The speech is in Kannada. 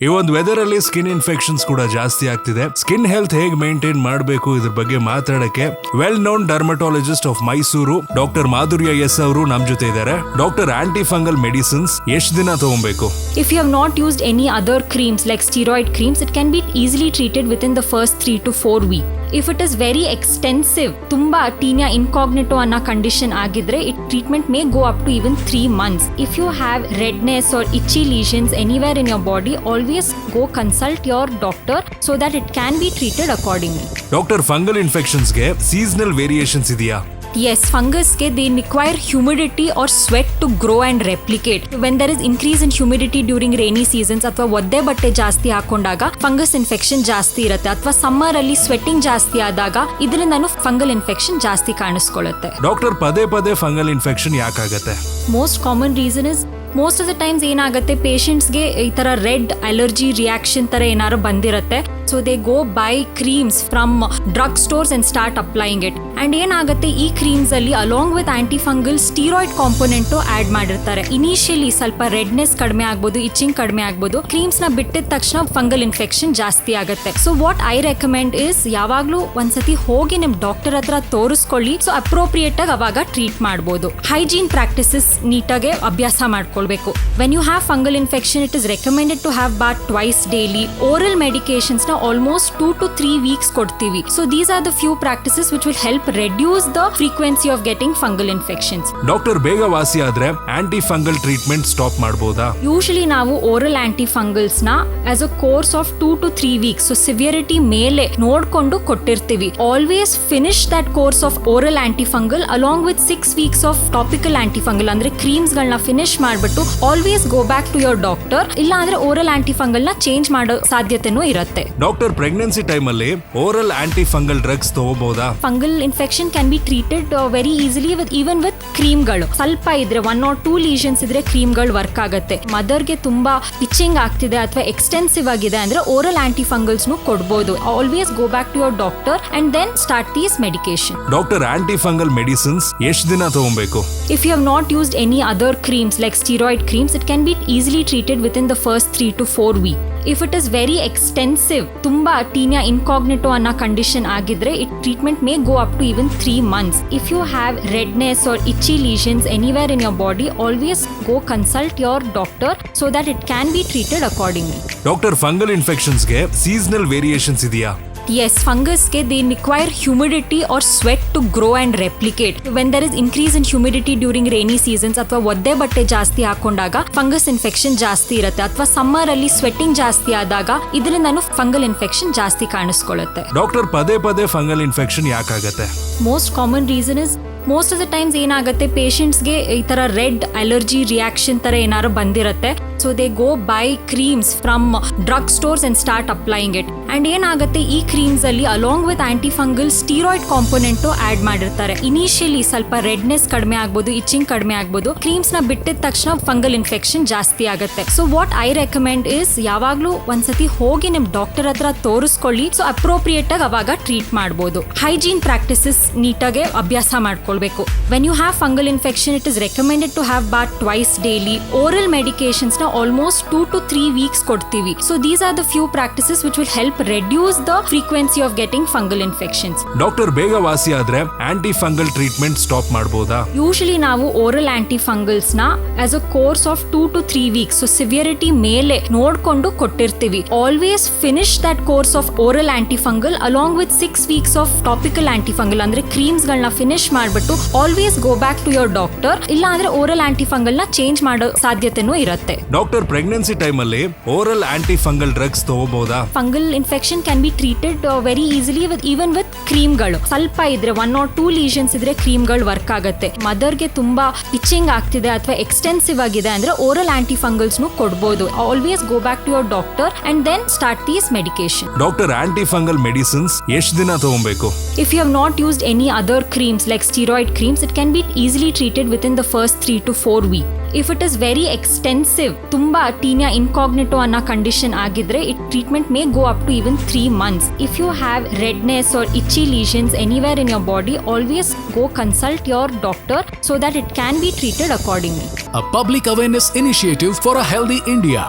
ಈ ಒಂದು ವೆದರ್ ಅಲ್ಲಿ ಸ್ಕಿನ್ ಇನ್ಫೆಕ್ಷನ್ಸ್ ಕೂಡ ಜಾಸ್ತಿ ಆಗ್ತಿದೆ. ಸ್ಕಿನ್ ಹೆಲ್ತ್ ಹೇಗೆ ಮೇಂಟೈನ್ ಮಾಡಬೇಕು ಇದ್ರ ಬಗ್ಗೆ ಮಾತಾಡಕ್ಕೆ well known dermatologist of Mysore doctor Madhurya S ಅವರು ನಮ್ ಜೊತೆ ಇದ್ದಾರೆ. ಡಾಕ್ಟರ್ ಆಂಟಿ ಫಂಗಲ್ ಮೆಡಿಸಿನ್ಸ್ ಎಷ್ಟು ದಿನ ತಗೊಬೇಕು? If you have not used any other creams like steroid creams, it can be easily treated within the first 3 to 4 weeks. If it is very extensive, ತುಂಬಾ ಟೀನಿಯಾ ಇನ್ಕಾಗ್ನಿಟೋ ಅನ್ನೋ ಕಂಡೀಷನ್ ಆಗಿದ್ರೆ it treatment may go up to even 3 months. If you have redness or itchy lesions anywhere in your body, always go consult your doctor so that it can be treated accordingly. Doctor fungal infections ಗೆ ಸೀಸನಲ್ ವೇರಿಯೇಷನ್ಸ್ ಇದೆಯಾ? Yes, fungus they require humidity or sweat to grow and replicate. When there is increase in humidity during rainy seasons ಅಥವಾ ಒದ್ದೆ ಬಟ್ಟೆ ಜಾಸ್ತಿ ಹಾಕೊಂಡಾಗ ಫಂಗಸ್ ಇನ್ಫೆಕ್ಷನ್ ಜಾಸ್ತಿ ಇರುತ್ತೆ, ಅಥವಾ ಸಮ್ಮರ್ ಅಲ್ಲಿ ಸ್ವೆಟ್ಟಿಂಗ್ ಜಾಸ್ತಿ ಆದಾಗ ಇದರಿಂದನೂ ಫಂಗಲ್ ಇನ್ಫೆಕ್ಷನ್ ಜಾಸ್ತಿ ಕಾಣಿಸ್ಕೊಳ್ಳುತ್ತೆ. ಡಾಕ್ಟರ್ ಪದೇ ಪದೇ ಫಂಗಲ್ ಇನ್ಫೆಕ್ಷನ್ ಯಾಕಾಗತ್ತೆ? Most common reason is most of the times ಏನಾಗುತ್ತೆ, ಪೇಷಂಟ್ಸ್ಗೆ ಈ ತರ ರೆಡ್ ಅಲರ್ಜಿ ರಿಯಾಕ್ಷನ್ ತರ ಏನಾದ್ರು ಬಂದಿರುತ್ತೆ. So they go buy creams from drug stores and start applying it. And ಏನಾಗುತ್ತೆ, ಈ ಕ್ರೀಮ್ಸ್ ಅಲ್ಲಿ along with anti fungal steroid component add ಮಾಡಿರ್ತಾರೆ. ಇನಿಷಿಯಲಿ ಸ್ವಲ್ಪ ರೆಡ್ನೆಸ್ ಕಡಿಮೆ ಆಗ್ಬೋದು, ಇಚಿಂಗ್ ಕಡಿಮೆ ಆಗ್ಬೋದು. ಕ್ರೀಮ್ಸ್ ನ ಬಿಟ್ಟಿದ ತಕ್ಷಣ ಫಂಗಲ್ ಇನ್ಫೆಕ್ಷನ್ ಜಾಸ್ತಿ ಆಗುತ್ತೆ. So what I recommend is ಯಾವಾಗ್ಲೂ ಒಂದ್ಸತಿ ಹೋಗಿ ನಿಮ್ ಡಾಕ್ಟರ್ ಹತ್ರ ತೋರಿಸ್ಕೊಳ್ಳಿ. ಸೊ ಅಪ್ರೋಪ್ರಿಯೇಟ್ ಆಗಿ ಅವಾಗ ಟ್ರೀಟ್ ಮಾಡಬಹುದು. ಹೈಜೀನ್ ಪ್ರಾಕ್ಟೀಸಸ್ ನೀಟಾಗಿ ಅಭ್ಯಾಸ ಮಾಡ್ಕೊಳ್ಬೇಕು. When you have fungal infection, it is recommended to have bath twice daily. Oral medications na almost 2 to 3 weeks ಕೊಡ್ತೀವಿ. So these are the few practices which will help reduce the frequency of getting fungal infections. Doctor ಬೇಗ ವಾಸಿ ಆದ್ರೆ ಆಂಟಿ ಫಂಗಲ್ ಟ್ರೀಟ್ಮೆಂಟ್ ಸ್ಟಾಪ್ ಮಾಡಬಹುದಾ? ಯೂಶಲಿ ನಾವು ಓರಲ್ ಆಂಟಿ ಫಂಗಲ್ಸ್ ನ as a course of 2 to 3 weeks, so severity ಮೇಲೆ ನೋಡ್ಕೊಂಡು ಕೊಟ್ಟಿರ್ತೀವಿ. Always finish that course of oral anti fungal along with 6 weeks of topical anti fungal, ಅಂದ್ರೆ ಕ್ರೀಮ್ಸ್ ಗಳನ್ನ ಫಿನಿಶ್ ಮಾಡ್ಬಿಟ್ಟು always go back to your doctor. ಇಲ್ಲ ಅಂದ್ರೆ ಓರಲ್ ಆಂಟಿ ಫಂಗಲ್ ನ ಚೇಂಜ್ ಮಾಡೋ ಸಾಧ್ಯತೆನೂ ಇರುತ್ತೆ. ಡಾಕ್ಟರ್ ಪ್ರೆಗ್ನೆನ್ಸಿ ಟೈಮ್ ಅಲ್ಲಿ ಓರಲ್ ಆಂಟಿ ಫಂಗಲ್ ಡ್ರಗ್ಸ್ ತಗೋಬಹುದಾ? Fungal infection can be treated very easily even with ಕ್ರೀಮ್ಗಳು. ಸ್ವಲ್ಪ ಇದ್ರೆ 1 or 2 ಲೀಷನ್ಸ್ ಇದ್ರೆ ಕ್ರೀಮ್ಗಳು ವರ್ಕ್ ಆಗುತ್ತೆ. ಮದರ್ಗೆ ತುಂಬಾ ಇಚಿಂಗ್ ಆಗ್ತಿದೆ ಅಥವಾ ಎಕ್ಸ್ಟೆನ್ಸಿವ್ ಆಗಿದೆ ಅಂದ್ರೆ ಓರಲ್ ಆಂಟಿ ಫಂಗಲ್ಸ್ ಕೊಡಬಹುದು. Always go back to your doctor and then start these medication. Doctor anti fungal medicines ಎಷ್ಟು ದಿನ ತಗೊಬೇಕು? If you have not used any other creams like steroid creams, it can be easily treated within the first 3 to 4 weeks. If it is very extensive, ತುಂಬಾ ಟೀನಿಯಾ ಇನ್ಕಾಗ್ನಿಟೋ ಅನ್ನೋ ಕಂಡೀಷನ್ ಆಗಿದ್ರೆ it treatment may go up to even 3 months. If you have redness or itchy lesions anywhere in your body, always go consult your doctor so that it can be treated accordingly. Doctor fungal infections ಗೆ ಸೀಸನಲ್ ವೇರಿಯೇಷನ್ಸ್ ಇದೆಯಾ? Yes, fungus they require humidity or sweat to grow and replicate. When there is increase in humidity during rainy seasons ಅಥವಾ ಒದ್ದೆ ಬಟ್ಟೆ ಜಾಸ್ತಿ ಹಾಕೊಂಡಾಗ ಫಂಗಸ್ ಇನ್ಫೆಕ್ಷನ್ ಜಾಸ್ತಿ ಇರುತ್ತೆ, ಅಥವಾ ಸಮ್ಮರ್ ಅಲ್ಲಿ ಸ್ವೆಟ್ಟಿಂಗ್ ಜಾಸ್ತಿ ಆದಾಗ ಇದರಿಂದನೂ ಫಂಗಲ್ ಇನ್ಫೆಕ್ಷನ್ ಜಾಸ್ತಿ ಕಾಣಿಸ್ಕೊಳ್ಳುತ್ತೆ. ಡಾಕ್ಟರ್ ಪದೇ ಪದೇ ಫಂಗಲ್ ಇನ್ಫೆಕ್ಷನ್ ಯಾಕಾಗತ್ತೆ? Most common reason is most of the times ಏನಾಗುತ್ತೆ, ಪೇಷಂಟ್ಸ್ಗೆ ಈ ತರ ರೆಡ್ ಅಲರ್ಜಿ ರಿಯಾಕ್ಷನ್ ತರ ಏನಾದ್ರು ಬಂದಿರುತ್ತೆ. So they go buy creams from drug stores and start applying it. And ಏನಾಗುತ್ತೆ, ಈ ಕ್ರೀಮ್ಸ್ ಅಲ್ಲಿ along with anti fungal steroid component add ಮಾಡಿರ್ತಾರೆ. ಇನಿಷಿಯಲಿ ಸ್ವಲ್ಪ ರೆಡ್ನೆಸ್ ಕಡಿಮೆ ಆಗ್ಬೋದು, ಇಚಿಂಗ್ ಕಡಿಮೆ ಆಗ್ಬೋದು. ಕ್ರೀಮ್ಸ್ ನ ಬಿಟ್ಟಿದ ತಕ್ಷಣ ಫಂಗಲ್ ಇನ್ಫೆಕ್ಷನ್ ಜಾಸ್ತಿ ಆಗುತ್ತೆ. So what I recommend is ಯಾವಾಗ್ಲೂ ಒಂದ್ಸತಿ ಹೋಗಿ ನಿಮ್ ಡಾಕ್ಟರ್ ಹತ್ರ ತೋರಿಸ್ಕೊಳ್ಳಿ. ಸೊ ಅಪ್ರೋಪ್ರಿಯೇಟ್ ಆಗಿ ಅವಾಗ ಟ್ರೀಟ್ ಮಾಡಬಹುದು. ಹೈಜೀನ್ ಪ್ರಾಕ್ಟೀಸಸ್ ನೀಟಾಗಿ ಅಭ್ಯಾಸ ಮಾಡ್ಕೊಳ್ಬೇಕು. When you have fungal infection, it is recommended to have bath twice daily. Oral medications na almost 2 to 3 weeks ಕೊಡ್ತೀವಿ. So these are the few practices which will help reduce the frequency of getting fungal infections. Doctor ಬೇಗ ವಾಸಿ ಆದ್ರೆ ಆಂಟಿ ಫಂಗಲ್ ಟ್ರೀಟ್ಮೆಂಟ್ ಸ್ಟಾಪ್ ಮಾಡಬಹುದಾ? ಯೂಶಲಿ ನಾವು ಓರಲ್ ಆಂಟಿ ಫಂಗಲ್ಸ್ ನ as a course of 2 to 3 weeks, so severity ಮೇಲೆ ನೋಡ್ಕೊಂಡು ಕೊಟ್ಟಿರ್ತೀವಿ. Always finish that course of oral anti fungal along with 6 weeks of topical anti fungal, ಅಂದ್ರೆ ಕ್ರೀಮ್ಸ್ ಗಳನ್ನ ಫಿನಿಶ್ ಮಾಡ್ಬಿಟ್ಟು always go back to your doctor. ಇಲ್ಲ ಅಂದ್ರೆ ಓರಲ್ ಆಂಟಿ ಫಂಗಲ್ ನ ಚೇಂಜ್ ಮಾಡೋ ಸಾಧ್ಯತೆನೂ ಇರುತ್ತೆ. ಡಾಕ್ಟರ್ ಪ್ರೆಗ್ನೆನ್ಸಿ ಟೈಮ್ ಅಲ್ಲಿ ಓರಲ್ ಆಂಟಿ ಫಂಗಲ್ ಡ್ರಗ್ಸ್ ತಗೋಬಹುದಾ? Fungal infection can be treated very easily even with ಕ್ರೀಮ್ಗಳು. ಸ್ವಲ್ಪ ಇದ್ರೆ 1 or 2 ಲೀಷನ್ಸ್ ಇದ್ರೆ ಕ್ರೀಮ್ಗಳು ವರ್ಕ್ ಆಗುತ್ತೆ. ಮದರ್ಗೆ ತುಂಬಾ ಇಚಿಂಗ್ ಆಗ್ತಿದೆ ಅಥವಾ ಎಕ್ಸ್ಟೆನ್ಸಿವ್ ಆಗಿದೆ ಅಂದ್ರೆ ಓರಲ್ ಆಂಟಿ ಫಂಗಲ್ಸ್ ಕೊಡಬಹುದು. Always go back to your doctor and then start these medication. Doctor anti fungal medicines ಎಷ್ಟು ದಿನ ತಗೊಬೇಕು? If you have not used any other creams like steroid creams, it can be easily treated within the first 3 to 4 weeks. If it is very extensive, ತುಂಬಾ ಟೀನಿಯಾ ಇನ್ಕಾಗ್ನಿಟೋ ಅನ್ನೋ ಕಂಡೀಷನ್ ಆಗಿದ್ರೆ it treatment may go up to even 3 months. If you have redness or itchy lesions anywhere in your body, always go consult your doctor so that it can be treated accordingly. A public awareness initiative for a healthy India.